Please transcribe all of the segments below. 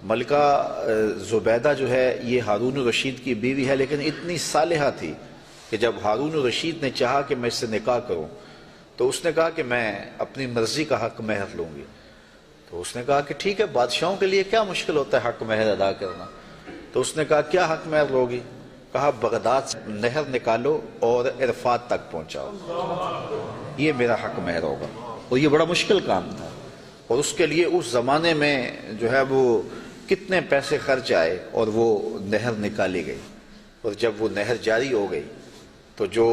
ملکہ زبیدہ جو ہے یہ ہارون الرشید کی بیوی ہے، لیکن اتنی صالحہ تھی کہ جب ہارون الرشید نے چاہا کہ میں اس سے نکاح کروں تو اس نے کہا کہ میں اپنی مرضی کا حق مہر لوں گی۔ تو اس نے کہا کہ ٹھیک ہے، بادشاہوں کے لیے کیا مشکل ہوتا ہے حق مہر ادا کرنا۔ تو اس نے کہا کیا حق مہر لوگی؟ کہا بغداد سے نہر نکالو اور عرفات تک پہنچاؤ، یہ میرا حق مہر ہوگا۔ اور یہ بڑا مشکل کام تھا، اور اس کے لیے اس زمانے میں جو ہے وہ کتنے پیسے خرچ آئے، اور وہ نہر نکالی گئی۔ اور جب وہ نہر جاری ہو گئی تو جو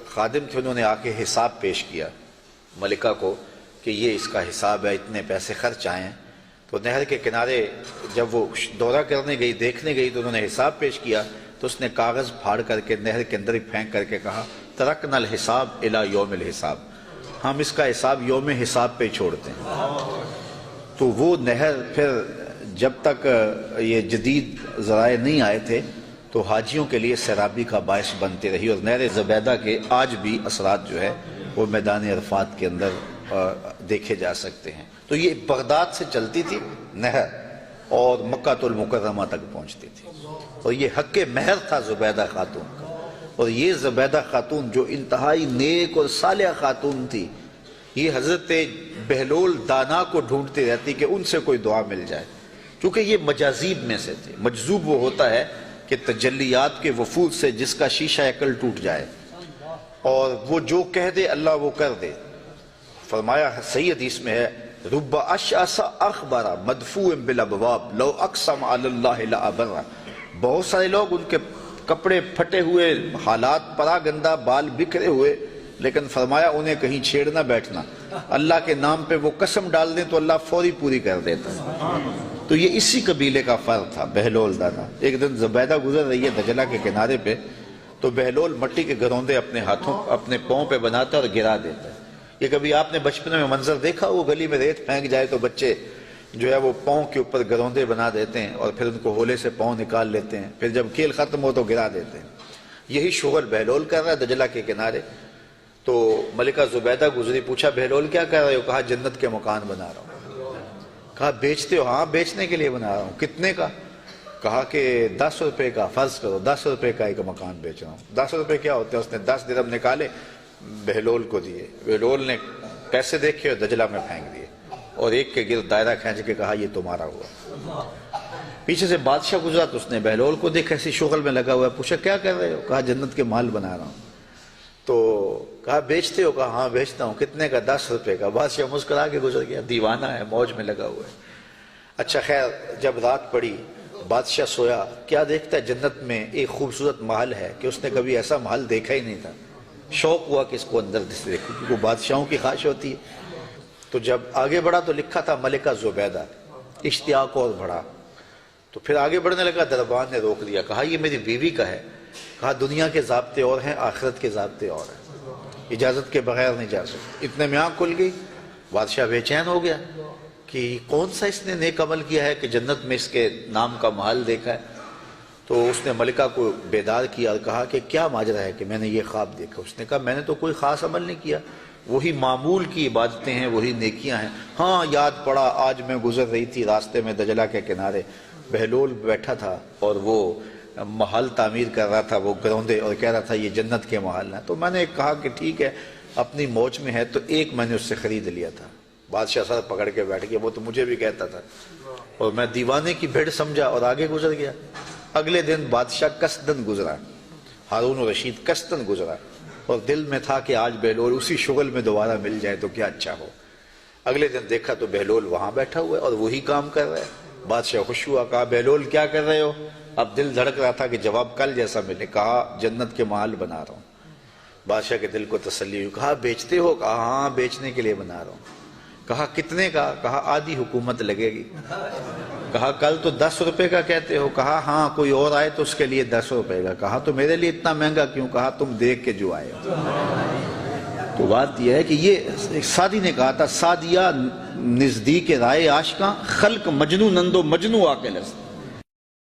خادم تھے انہوں نے آ کے حساب پیش کیا ملکہ کو کہ یہ اس کا حساب ہے، اتنے پیسے خرچ آئے ہیں۔ تو نہر کے کنارے جب وہ دورہ کرنے گئی، دیکھنے گئی، تو انہوں نے حساب پیش کیا تو اس نے کاغذ پھاڑ کر کے نہر کے اندر ہی پھینک کر کے کہا ترکنا الحساب الی یوم الحساب، ہم اس کا حساب یوم حساب پہ چھوڑتے ہیں۔ تو وہ نہر پھر جب تک یہ جدید ذرائع نہیں آئے تھے تو حاجیوں کے لیے سیرابی کا باعث بنتی رہی، اور نہر زبیدہ کے آج بھی اثرات جو ہے وہ میدان عرفات کے اندر دیکھے جا سکتے ہیں۔ تو یہ بغداد سے چلتی تھی نہر اور مکہ المکرمہ تک پہنچتی تھی، اور یہ حق مہر تھا زبیدہ خاتون کا۔ اور یہ زبیدہ خاتون جو انتہائی نیک اور صالحہ خاتون تھی، یہ حضرت بہلول دانا کو ڈھونڈتی رہتی کہ ان سے کوئی دعا مل جائے، کیونکہ یہ مجاذیب میں سے تھے۔ مجذوب وہ ہوتا ہے کہ تجلیات کے وفود سے جس کا شیشہ عقل ٹوٹ جائے اور وہ جو کہہ دے اللہ وہ کر دے۔ فرمایا صحیح حدیث میں ہے رب اشعث اخبر مدفوع بالابواب لو اقسم علی اللہ لابر، بہت سارے لوگ ان کے کپڑے پھٹے ہوئے، حالات پرا گندہ، بال بکھرے ہوئے، لیکن فرمایا انہیں کہیں چھیڑ نہ بیٹھنا، اللہ کے نام پہ وہ قسم ڈال دیں تو اللہ فوری پوری کر دیتا ہے۔ تو یہ اسی قبیلے کا فرد تھا بہلول دانا۔ ایک دن زبیدہ گزر رہی ہے دجلہ کے کنارے پہ، تو بہلول مٹی کے گروندے اپنے ہاتھوں اپنے پاؤں پہ بناتا ہے اور گرا دیتا ہے۔ یہ کبھی آپ نے بچپن میں منظر دیکھا، وہ گلی میں ریت پھینک جائے تو بچے جو ہے وہ پاؤں کے اوپر گروندے بنا دیتے ہیں اور پھر ان کو ہولے سے پاؤں نکال لیتے ہیں، پھر جب کھیل ختم ہو تو گرا دیتے ہیں۔ یہی شغل بہلول کر رہا ہے دجلہ کے کنارے۔ تو ملکہ زبیدہ گزری، پوچھا بہلول کیا کر رہے ہو؟ کہا جنت کے مکان بنا رہا ہوں۔ کہا بیچتے ہو؟ ہاں بیچنے کے لیے بنا رہا ہوں۔ کتنے کا؟ کہا کہ 10 روپے کا، فرض کرو 10 روپے کا ایک مکان بیچ رہا ہوں۔ 10 روپے کیا ہوتے ہیں؟ اس نے 10 درہم نکالے، بہلول کو دیے، بہلول نے پیسے دیکھے اور دجلہ میں پھینک دیے، اور ایک کے گرد دائرہ کھینچ کے کہا یہ تمہارا ہوا۔ پیچھے سے بادشاہ گزرا تو اس نے بہلول کو دیکھا ایسی شغل میں لگا ہوا ہے، پوچھا کیا کر رہے ہو؟ کہا جنت کے مال بنا رہا ہوں۔ تو کہا بیچتے ہو؟ کہا ہاں بیچتا ہوں۔ کتنے کا؟ 10 روپے کا۔ بادشاہ مسکرا کے گزر گیا، دیوانہ ہے، موج میں لگا ہوا ہے۔ اچھا خیر، جب رات پڑی بادشاہ سویا، کیا دیکھتا ہے جنت میں ایک خوبصورت محل ہے کہ اس نے کبھی ایسا محل دیکھا ہی نہیں تھا۔ شوق ہوا کہ اس کو اندر سے دیکھو، کیونکہ وہ بادشاہوں کی خواہش ہوتی ہے۔ تو جب آگے بڑھا تو لکھا تھا ملکہ زبیدہ، اشتیاق اور بڑھا۔ تو پھر آگے بڑھنے لگا، دربان نے روک دیا، کہا یہ میری بیوی کا ہے۔ کہا دنیا کے ضابطے اور ہیں، آخرت کے ضابطے اور ہیں، اجازت کے بغیر نہیں جا سکتے۔ اتنے میں آنکھ کھل گئی، بادشاہ بے چین ہو گیا کہ کون سا اس نے نیک عمل کیا ہے کہ جنت میں اس کے نام کا محل دیکھا ہے۔ تو اس نے ملکہ کو بیدار کیا اور کہا کہ کیا ماجرا ہے کہ میں نے یہ خواب دیکھا؟ اس نے کہا میں نے تو کوئی خاص عمل نہیں کیا، وہی معمول کی عبادتیں ہیں، وہی نیکیاں ہیں۔ ہاں یاد پڑا، آج میں گزر رہی تھی راستے میں دجلہ کے کنارے، بہلول بیٹھا تھا اور وہ محل تعمیر کر رہا تھا، وہ گروندے، اور کہہ رہا تھا یہ جنت کے محل ہیں۔ تو میں نے کہا کہ ٹھیک ہے، اپنی موج میں ہے، تو ایک میں نے اس سے خرید لیا تھا۔ بادشاہ سر پکڑ کے بیٹھ گیا، وہ تو مجھے بھی کہتا تھا، اور میں دیوانے کی بھیڑ سمجھا اور آگے گزر گیا۔ اگلے دن بادشاہ قصدن گزرا، ہارون الرشید قصدن گزرا، اور دل میں تھا کہ آج بہلول اسی شغل میں دوبارہ مل جائے تو کیا اچھا ہو۔ اگلے دن دیکھا تو بہلول وہاں بیٹھا ہوا ہے اور وہی کام کر رہا ہے۔ بادشاہ خوش ہوا، کہا بہلول کیا کر رہے ہو؟ اب دل دھڑک رہا تھا کہ جواب کل جیسا ملے۔ کہا جنت کے محل بنا رہا ہوں۔ بادشاہ کے دل کو تسلی ہوئی، کہا بیچتے ہو؟ کہا ہاں بیچنے کے لیے بنا رہا ہوں۔ کہا کتنے کا؟ کہا آدھی حکومت لگے گی۔ کہا کل تو 10 روپے کا کہتے ہو۔ کہا ہاں کوئی اور آئے تو اس کے لیے 10 روپے کا۔ کہا تو میرے لیے اتنا مہنگا کیوں؟ کہا تم دیکھ کے جو آئے ہو۔ تو بات یہ ہے کہ یہ سعدی نے کہا تھا، سعدیہ نزدیک رائے عاشقاں خلق مجنو نندو مجنو عاقل است۔